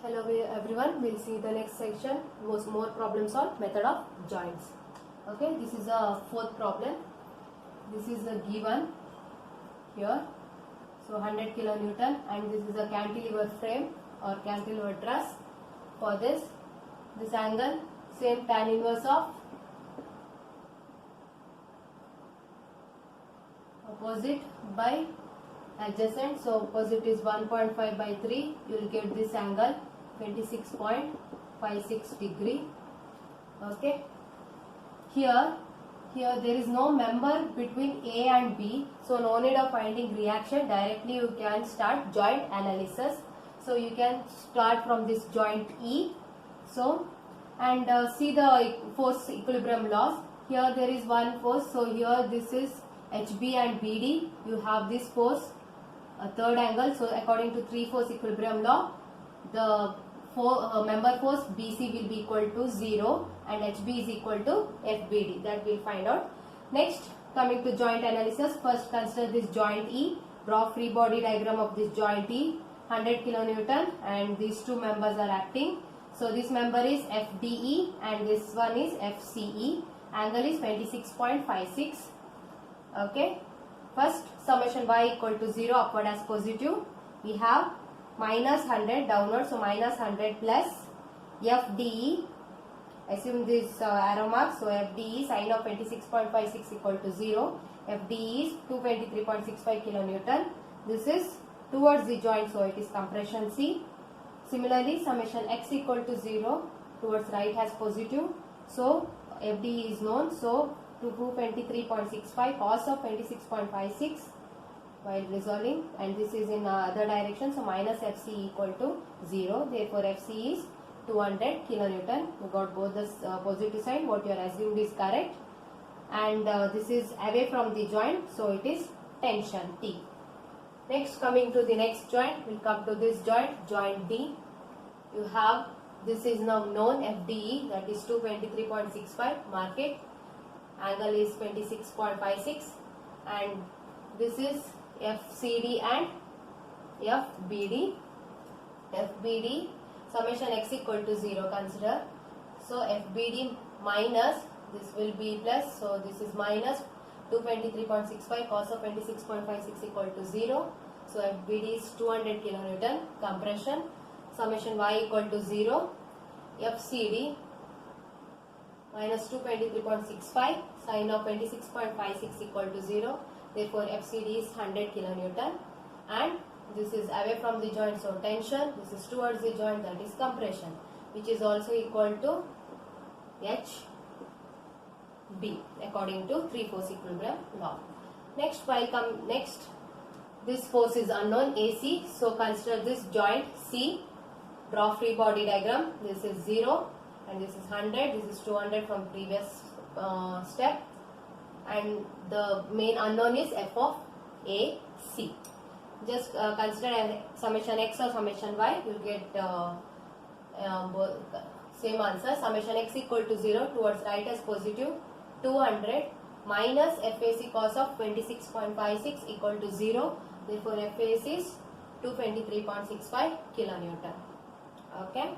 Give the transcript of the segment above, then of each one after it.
Hello everyone, we'll see the next section, more problem solved, method of joints. Okay, this is a fourth problem. This is the given here. So 100 kilonewton, and this is a cantilever frame or cantilever truss. For this angle, same tan inverse of opposite by adjacent. So opposite is 1.5 by 3. You will get this angle 26.56 degree. Okay. Here there is no member between A and B, so no need of finding reaction. Directly you can start joint analysis. So you can start from this joint E. So and see the force equilibrium laws. Here there is one force. So here this is HB and BD. You have this force, a third angle. So according to 3-force equilibrium law, the member force BC will be equal to 0 and HB is equal to FBD. That we'll find out. Next, coming to joint analysis, first consider this joint E. Draw free body diagram of this joint E. 100 kilonewton and these two members are acting. So this member is FDE and this one is FCE. Angle is 26.56. Okay. First, summation y equal to 0 upward as positive. We have minus 100 downward, so minus 100 plus FDE. Assume this arrow mark. So FDE sine of 26.56 equal to 0. FDE is 223.65 kilonewton. This is towards the joint, so it is compression C. Similarly, summation x equal to 0 towards right has positive. So FDE is known. So to 223.65 cos of 26.56 while resolving, and this is in other direction, so minus FC equal to 0. Therefore FC is 200 kilonewton. You got both the positive side. What you are assumed is correct, and this is away from the joint, so it is tension T. Next, coming to the next joint, we come to this joint D. You have, this is now known FDE, that is 223.65. Mark it. Angle is 26.56, and this is FCD and FBD. FBD, summation x equal to 0 consider. So FBD minus, this will be plus, so this is minus 223.65 cos of 26.56 equal to 0. So FBD is 200 kilonewton. Compression, summation y equal to 0. FCD minus 223.65 sine of 26.56 equal to 0. Therefore FCD is 100 kilonewton, and this is away from the joint, so tension. This is towards the joint, that is compression, which is also equal to HB according to 3-force equilibrium law. Next, this force is unknown AC. So consider this joint C. Draw free body diagram. This is 0 and this is 100. This is 200 from previous step, and the main unknown is f of AC. Just consider summation x or summation y. You will get same answer. Summation x equal to 0 towards right as positive. 200 minus FAC cos of 26.56 equal to 0. Therefore FAC is 223.65 kilonewton. Okay.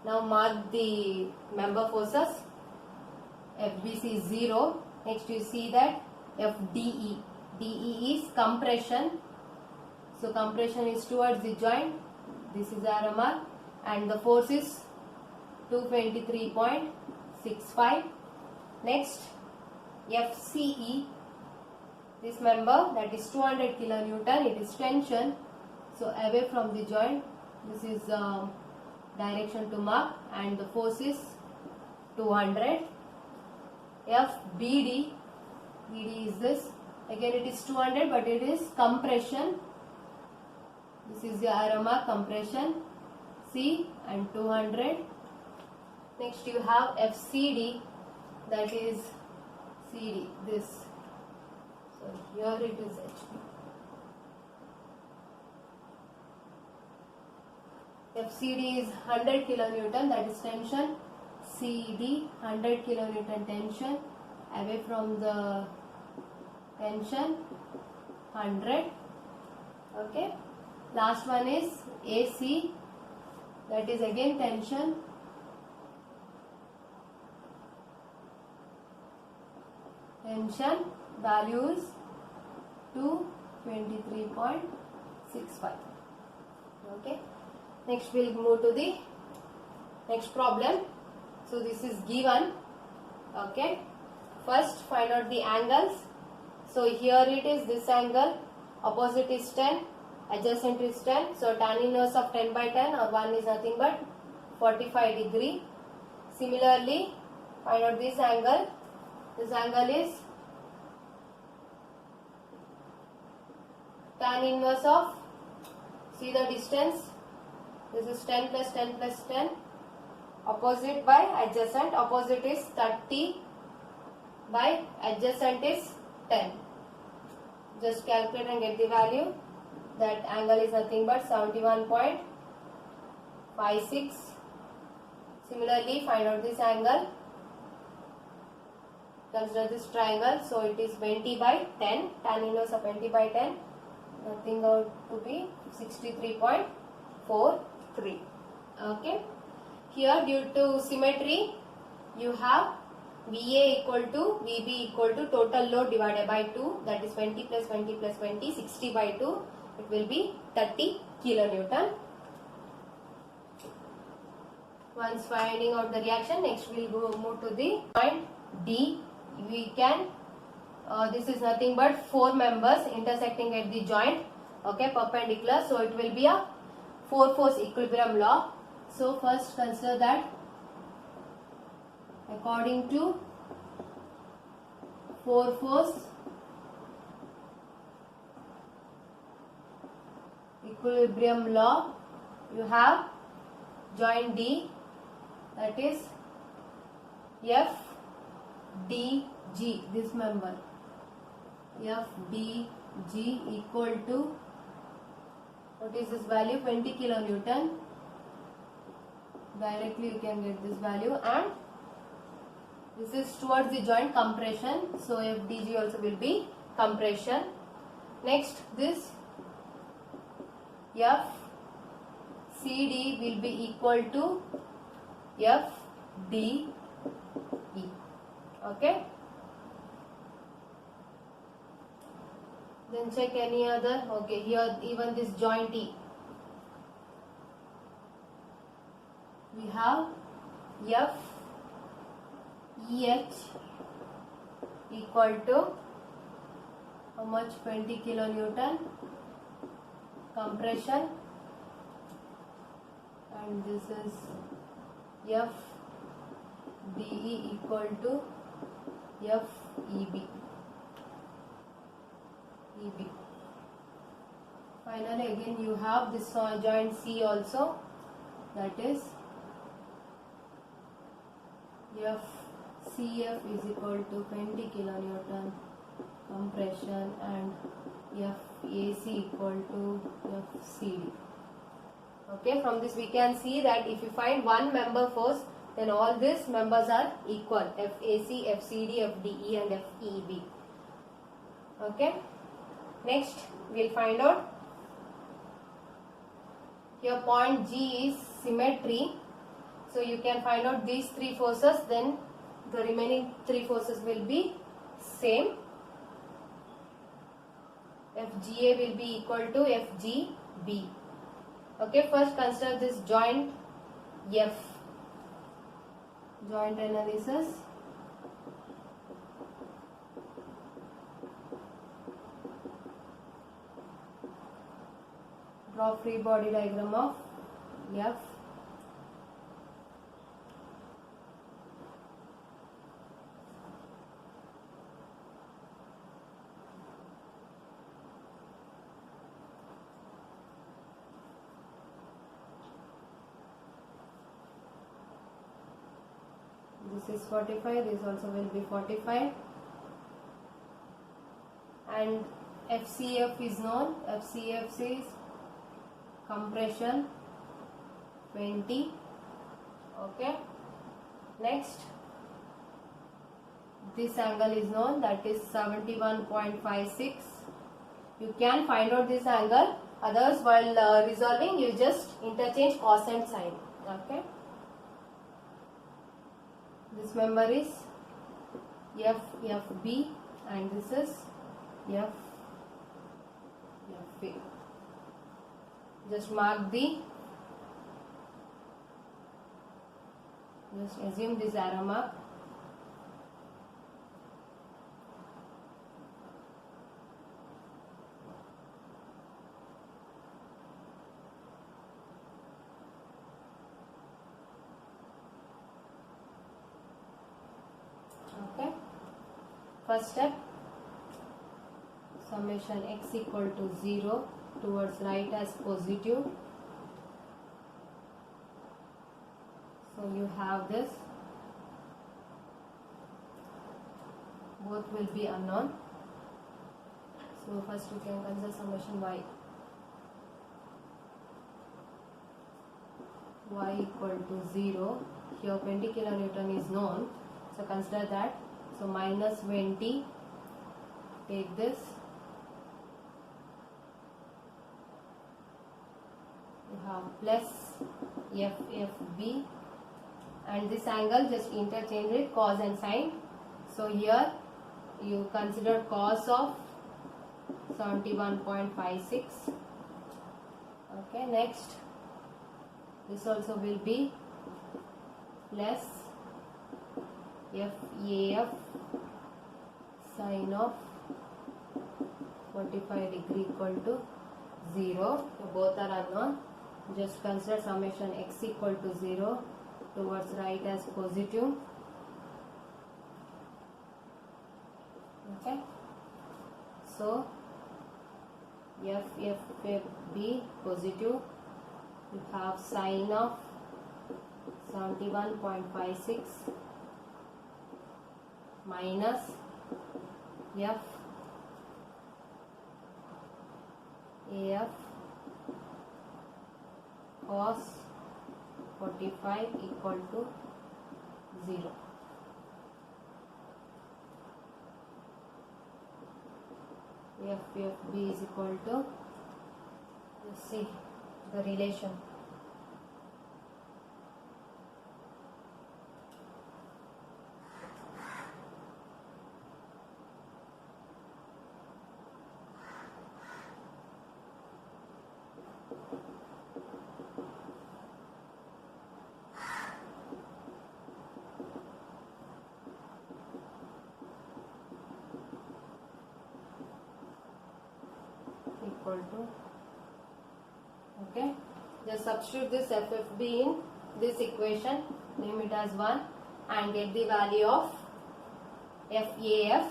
Now mark the member forces. FBC is 0. Next you see that FDE. DE is compression. So compression is towards the joint. This is arrow mark, and the force is 223.65. Next, FCE. This member, that is 200 kilonewton. It is tension. So away from the joint. This is direction to mark, and the force is 200. FBD. BD is this. Again it is 200, but it is compression. This is the arrow mark, compression C, and 200. Next you have FCD, that is CD, this. So here it is HB. FCD is 100 kilonewton, that is tension. CD 100 kilonewton tension, away from the tension 100. Okay. Last one is AC, that is again tension. Tension value is 223.65. Okay. Next we'll move to the next problem. So this is given. Okay. First find out the angles. So here it is this angle, opposite is 10, adjacent is 10. So tan inverse of 10 by 10 or 1 is nothing but 45 degree. Similarly, find out this angle. This angle is tan inverse of, see the distance, this is 10 plus 10 plus 10, opposite by adjacent, opposite is 30 by adjacent is 10. Just calculate and get the value. That angle is nothing but 71.56. Similarly, find out this angle. Consider this triangle. So it is 20 by 10. Tan inverse of 20 by 10. Nothing out to be 63.43. Okay. Here, due to symmetry, you have VA equal to VB equal to total load divided by 2, that is 20 plus 20 plus 20, 60 by 2, it will be 30 kilonewton. Once finding out the reaction, next we will move to the point D. We can, this is nothing but 4 members intersecting at the joint, okay, perpendicular, so it will be a 4-force equilibrium law. So first consider that according to 4-force equilibrium law, you have joint D, that is FDG, this member, FDG equal to, what is this value, 20 kilonewton. Directly you can get this value, and this is towards the joint compression, so FDG also will be compression. Next, this FCD will be equal to FDE. Okay. Then check any other. Okay, here even this joint E. We have FEH equal to how much, 20 kilonewton compression, and this is FDE equal to FEB. Finally again you have this joint C also, that is FCF is equal to 20 kilonewton compression, and FAC equal to FCD. Okay, from this we can see that if you find one member force, then all these members are equal, FAC, FCD, FDE and FEB. Okay, next we'll find out. Here point G is symmetry. So you can find out these 3 forces, then the remaining 3 forces will be same. FGA will be equal to FGB. Okay, first consider this joint F. Joint analysis. Draw free body diagram of F. This is 45, this also will be 45, and FCF is known. FCF says compression 20. Okay, next this angle is known, that is 71.56. You can find out this angle Others, while resolving, you just interchange cos and sine. Okay. This member is FB and this is FB. Just mark just assume this arrow mark. Okay. First step, summation x equal to 0 towards right as positive. So you have this, both will be unknown. So first you can consider summation y equal to 0. Here 20 kilonewton is known, so consider that. So minus 20, take this, you have plus FB, and this angle just interchange it, cos and sine. So here you consider cos of 71.56. Okay, next this also will be plus FAF sine of 45 degree equal to 0. So both are unknown. Just consider summation x equal to 0 towards right as positive. Okay. So FB positive. You have sine of 71.56 minus AF cos 45 equal to 0. FB is equal to, let's see the relation. Equal to, okay, just substitute this FFB in this equation, name it as 1 and get the value of FAF,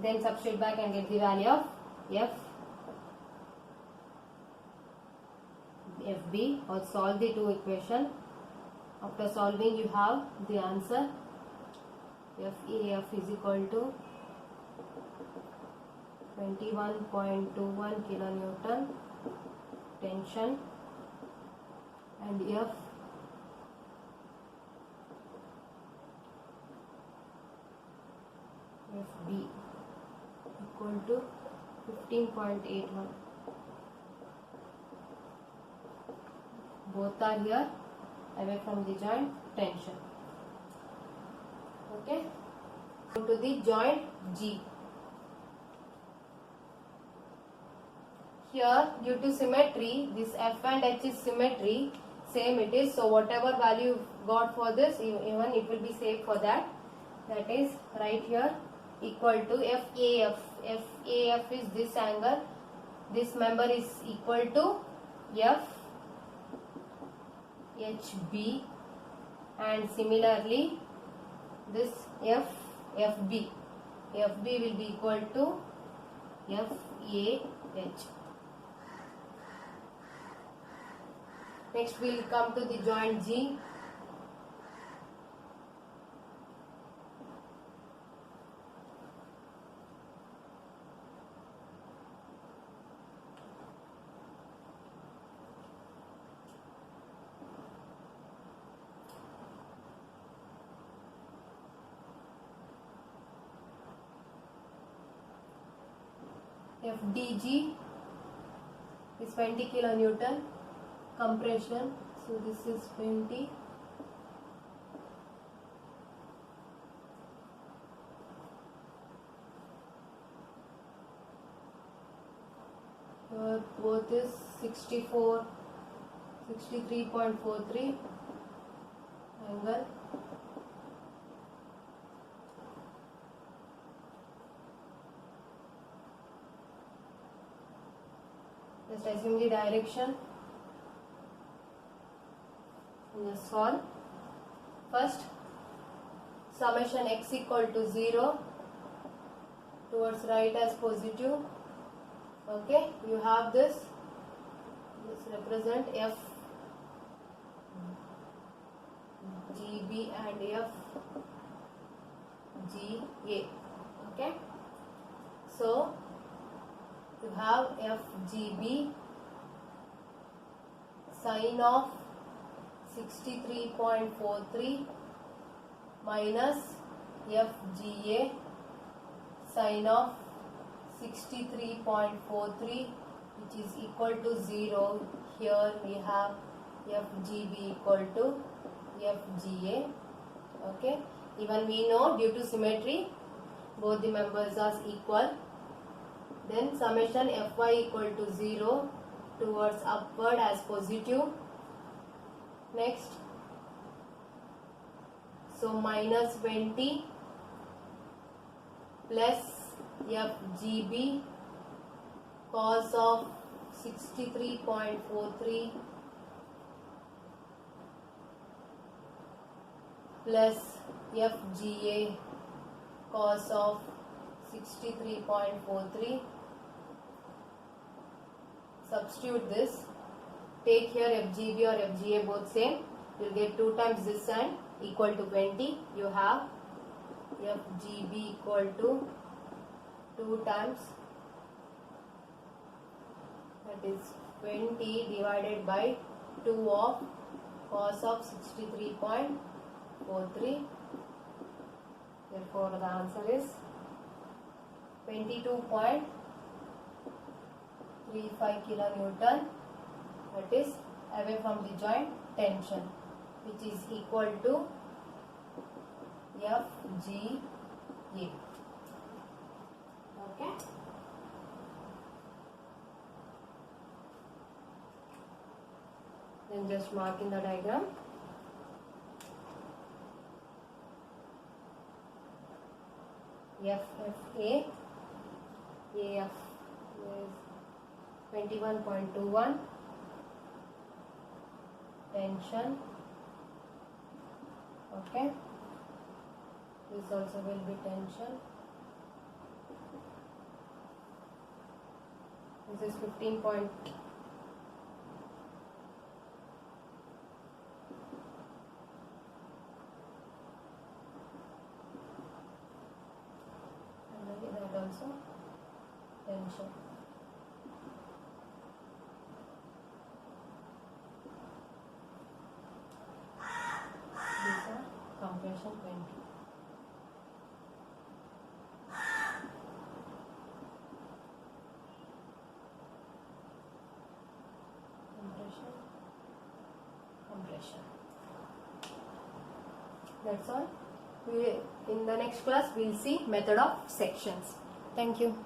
then substitute back and get the value of FB, or solve the two equation. After solving you have the answer. FAF is equal to 21.21 kilonewton tension, and FB equal to 15.81. Both are here away from the joint, tension. Okay. Go to the joint G. Here, due to symmetry, this F and H is symmetry, same it is. So whatever value you got for this, even it will be same for that. That is right here equal to FAF. FAF is this angle. This member is equal to FHB, and similarly this FB. FB will be equal to FAH. Next we will come to the joint G. FDG is is 20 kilonewton compression. So this is 20. Here both is 63.43 angle. Just assume the direction and just solve. First, summation x equal to 0 towards right as positive. Okay, you have this. This represent f GB and f GA. Okay, so you have FGB sine of 63.43 minus FGA sine of 63.43, which is equal to 0. Here we have FGB equal to FGA. Okay, even we know due to symmetry both the members are equal. Then summation Fy equal to 0 towards upward as positive. Next, so minus 20 plus FGB cos of 63.43 plus FGA cos of 63.43. Substitute this. Take here FGB or FGA both same. You will get 2 times this and equal to 20. You have FGB equal to 2 times, that is 20 divided by 2 of cos of 63.43. Therefore the answer is 22.35 kilonewton, that is away from the joint tension, which is equal to FGA. Okay. Then just mark in the diagram. FFA, AF is 21.21 tension. Okay, this also will be tension. This is 15 point. And that also tension. These are compression 20. Compression. That's all. In the next class we will see method of sections. Thank you.